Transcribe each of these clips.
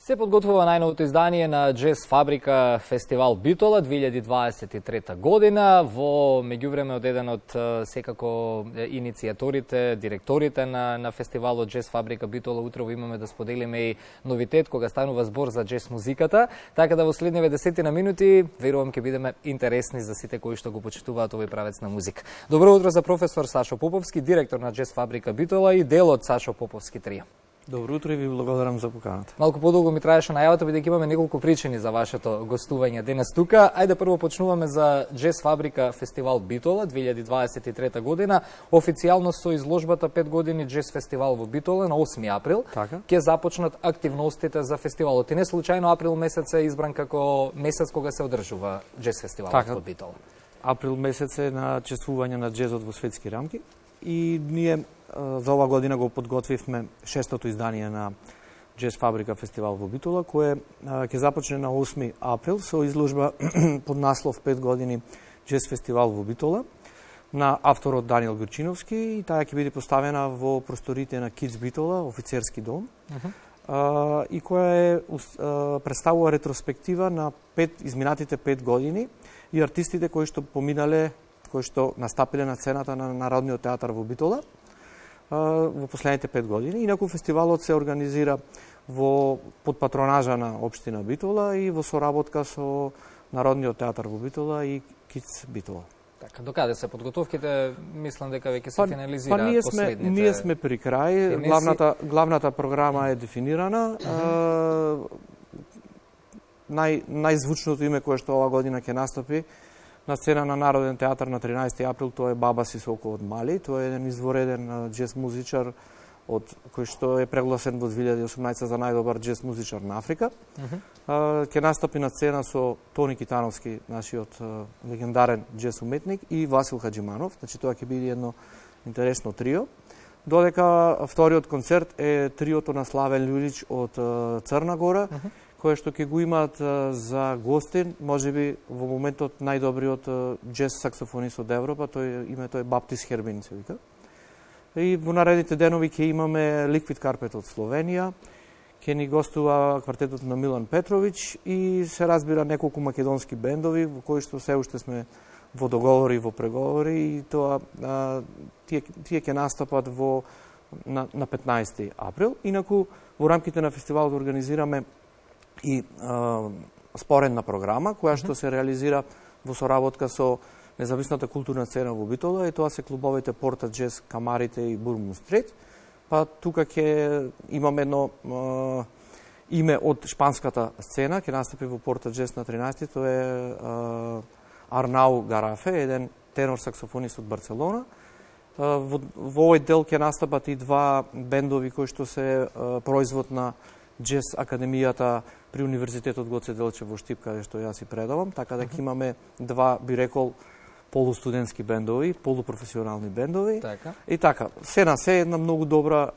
Се подготвува најновото издание на Джез Фабрика фестивал Битола 2023 година. Во меѓувреме од еден од секако иницијаторите, директорите на фестивалот Джез Фабрика Битола утрово имаме да споделиме и новитет кога станува збор за джез музиката. Така да во следниве 10 минути верувам ќе бидеме интересни за сите кои што го почитуваат овој правец на музика. Добро утро за професор Сашо Поповски, директор на Джез Фабрика Битола и дел од Сашо Поповски трио. Добро утро и ви благодарам за поканата. Малку подолго ми траеше најавата, бидејќи имаме неколку причини за вашето гостување денес тука. Ајде прво почнуваме за Джез Фабрика фестивал Битола 2023 година. Официјално со изложбата 5 години Джез фестивал во Битола на 8 април. Така. Ќе започнат активностите за фестивалот. И не случајно април месец е избран како месец кога се одржува Джез фестивалот во Битола. Април месец е на чествување на джезот во светски рамки и ние за ова година го подготвивме 6-тото издание на Джез Фабрика фестивал во Битола, кое ќе започне на 8 април со изложба под наслов 5 години Джез фестивал во Битола на авторот Даниел Грчиновски и таа ќе биде поставена во просторите на Kids Битола, офицерски дом. И која е представува ретроспектива на изминатите 5 години и артистите кои што поминале, кои што настапиле на сцената на Народниот театар во Битола во последните 5 години. Инаку фестивалот се организира под патронажа на општина Битола и во соработка со Народниот театар во Битола и Kids Битола. Така, докаде се подготовките? Мислам дека веќе се финализира последните. Ние сме при крај, главната програма е дефинирана. Најзвучното име кое што ова година ќе настапи на сцена на Народен театар на 13 април, тоа е Баба Сисоко од Мали. Тоа е еден извореден джез музичар кој што е прегласен во 2018 за најдобар джез музичар на Африка. Ќе настапи на сцена со Тони Китановски, нашиот легендарен джез уметник, и Васил Хаджиманов. Значи тоа ќе биде едно интересно трио. Додека вториот концерт е триото на Славен Љулич од Црна Гора, кое што ќе го имаат за гостин, можеби во моментот најдобриот джез саксофонист од Европа, името е Баптис Хербин се вика. И во наредните денови ќе имаме Liquid Carpet од Словенија, ќе ни гостува квартетот на Милан Петрович и се разбира неколку македонски бендови во кои што се уште сме во договори и во преговори и тоа тие ќе настапат на 15 април. Инаку во рамките на фестивалот организираме и споредна програма која што се реализира во соработка со независната културна сцена во Битола и тоа се клубовите Порта Джез, Камарите и Бурмун Стрит. Па тука ќе имаме едно име од шпанската сцена, ќе настапи во Порта Джез на 13, тоа е Арнау Гарафе, еден тенор саксофонист од Барселона. Во овој дел ќе настапат и два бендови кои што се производ на Джез Академијата при Универзитетот Гоце Делчев во Штип, каде што јас и предавам, така да ќе имаме два, би рекол, полустудентски бендови, полупрофесионални бендови. Така. И така, се на се една многу добра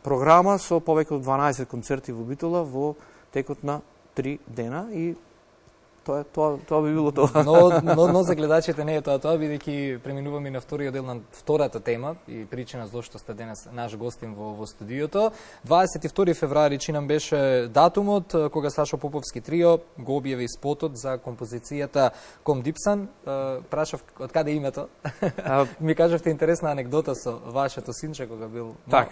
програма со повеќе од 12 концерти во Битола во текот на 3 дена и тоа би било тоа. Но за гледачите не е тоа, бидејќи преминуваме на вториот дел на втората тема и причина зошто сте денес наш гостин во студиото. 22 февруари чинам беше датумот кога Сашо Поповски трио го објави спотот за композицијата Ком Дипсан. Прашав од каде името. Ми кажавте интересна анегдота со вашето синче кога бил. Так.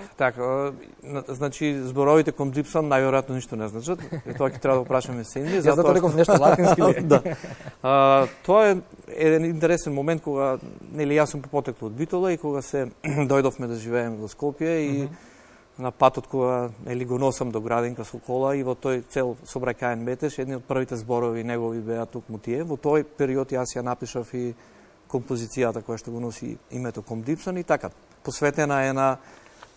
Значи зборовите Ком Дипсан најверојатно ништо не значат. Тоа ќе треба да прашаме синје. Јас затоа реков нешто латински. Да. Тоа е еден интересен момент кога јас сум потекло од Битола и кога се дојдовме да живееме во Скопје и на патот кога го носам до градинка со кола и во тој цел сообраќаен метеж, едни од првите зборови негови беа токму тие. Во тој период јас ја напишав и композицијата која што го носи името Ком Дипсан и така посветена е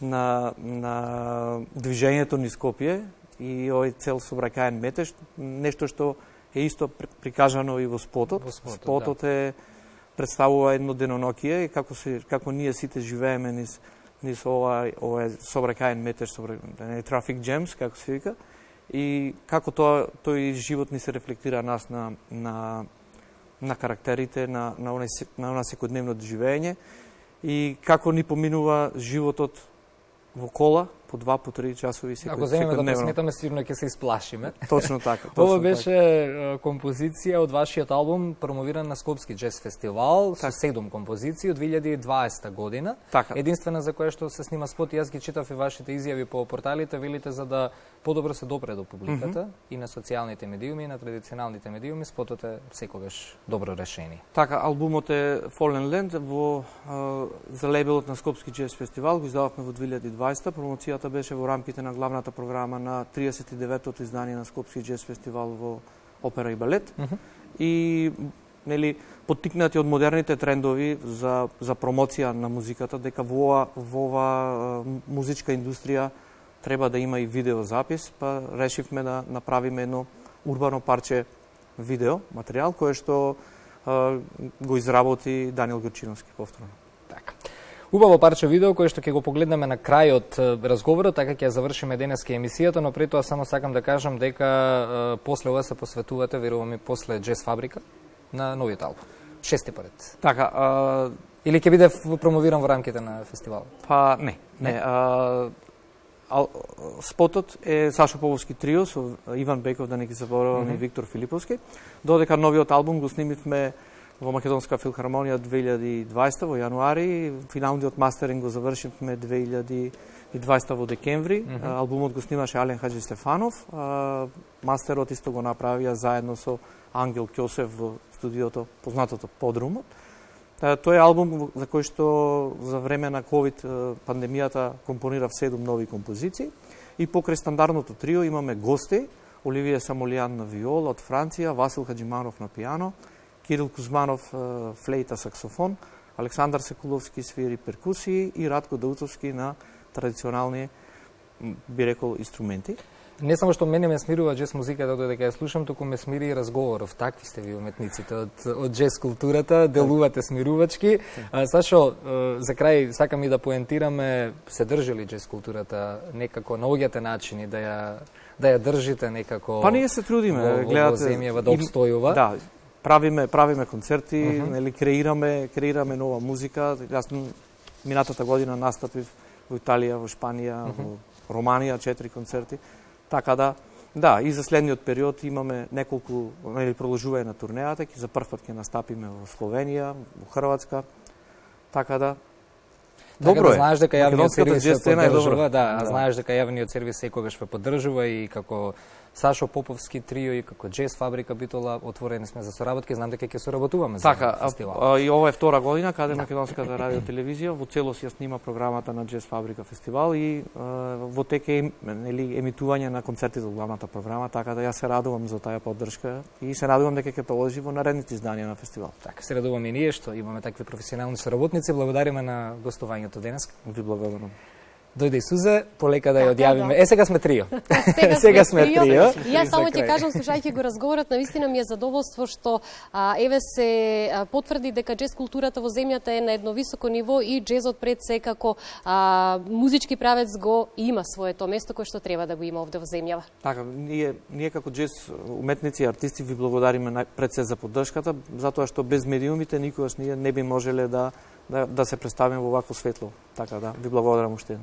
на движењето низ Скопје и овој цел сообраќаен метеж, нешто што е исто прикажано и во спотот. Спотот представува едно деноноќие и како ние сите живееме низ овој сообраќаен метеж, трафик джемс, како се вика, и како тој живот ни се рефлектира нас на карактерите, на она секојдневно живење и како ни поминува животот во кола, по 2, по 3 часови Ако земеме да пресметаме, сигурно ќе се исплашиме. Точно така. Ова беше композиција од вашиот албум, промовиран на Скопски джез фестивал, со 7 композиции од 2020 година. Така. Единствена за која што се снима спот, јас ги читав и вашите изјави по порталите, велите за да подобро се допре до публиката и на социјалните медиуми, и на традиционалните медиуми, спотот е секогаш добро решение. Така, албумот е Fallen Land за лейбелот на Скопски джез фестивал, го издававме во 2020. Промоцијата беше во рамките на главната програма на 39-тото издание на Скопски джез фестивал во опера и балет. И нели поттикнати од модерните трендови за промоција на музиката, дека во ова музичка индустрија треба да има и видеозапис, па решивме да направиме едно урбано парче видео материјал кое што го изработи Даниел Грчиновски повторно. Така. Убаво парче видео кое што ќе го погледнеме на крајот разговорот, така ќе завршиме денеска емисијата, но пред тоа само сакам да кажам дека после ова се посветувате, верувам и после Джез Фабрика, на новиот албум. 6 поред. Така, или ќе биде промовиран во рамките на фестивалот? Па не. Спотот е Сашо Поповски трио со Иван Беков, да не ги забораваме, и Виктор Филиповски. Додека новиот албум го снимивме во Македонска филхармонија 2020 во јануари, финалниот мастеринг го завршивме 2020 во декември. Албумот го снимаше Ален Хаджи Стефанов, мастерот исто го направија заедно со Ангел Ќосев во студиото, познатото Подрумот. Тој е албум за кој што за време на ковид пандемијата компонирав 7 нови композиции и покрај стандардното трио имаме гости: Оливија Самолијан на виола од Франција, Васил Хаджиманов на пијано, Кирил Кузманов флейта, саксофон, Александар Секуловски свири перкусии и Радко Дауцовски на традиционални, би рекол, инструменти. Не само што мене ме смирува джез музиката додека ја слушам, туку ме смири и разговоров. Такви сте ви уметниците од джез културата, делувате смирувачки. Сашо, за крај сакам и да поентираме, се држи ли джез културата некако, наоѓате начини да ја држите некако? Па ние се трудиме, гледате, во земјава да обстојува. Да, правиме концерти, нели креираме нова музика. Јас минатата година настапив во Италија, во Шпанија, во Романија 4 концерти. Така да, и за следниот период имаме неколку, нели, продолжување на турнејата, за прв пат ќе настапиме во Словенија, во Хрватска. Така да добро е. Знаеш дека јавниот сервис се поддржува, знаеш дека јавниот сервис секогаш ве поддржува и како Сашо Поповски трио и како Джез Фабрика Битола отворени сме за соработки, знам дека ќе соработуваме за фестивалот. Така, и ова е втора година каде Македонската радио телевизија во целост ја снима програмата на Джез Фабрика фестивал и во тек е нели емитување на концертите од главната програма, така да јас се радувам за таа поддршка и се радувам дека ќе продолжи во наредните изданија на фестивал. Така, се радуваме и ние што имаме такви професионални соработници. Благодариме на гостувањето денес. Ви благодарам. Дојде и Сузе, полека да ја одјавиме. Сега сме трио. Сега сме трио. И јас само ќе кажам, слушајќи го разговорот, навистина ми е задоволство што еве се потврди дека джез културата во земјата е на едно високо ниво и джезот пред се како музички правец го има своето место кое што треба да го има овде во земјава. Така, ние како джез уметници и артисти ви благодариме пред се за поддршката, затоа што без медиумите никогаш ние не би можеле да се представиме во вакво светло. Така да, ви благодарам уште.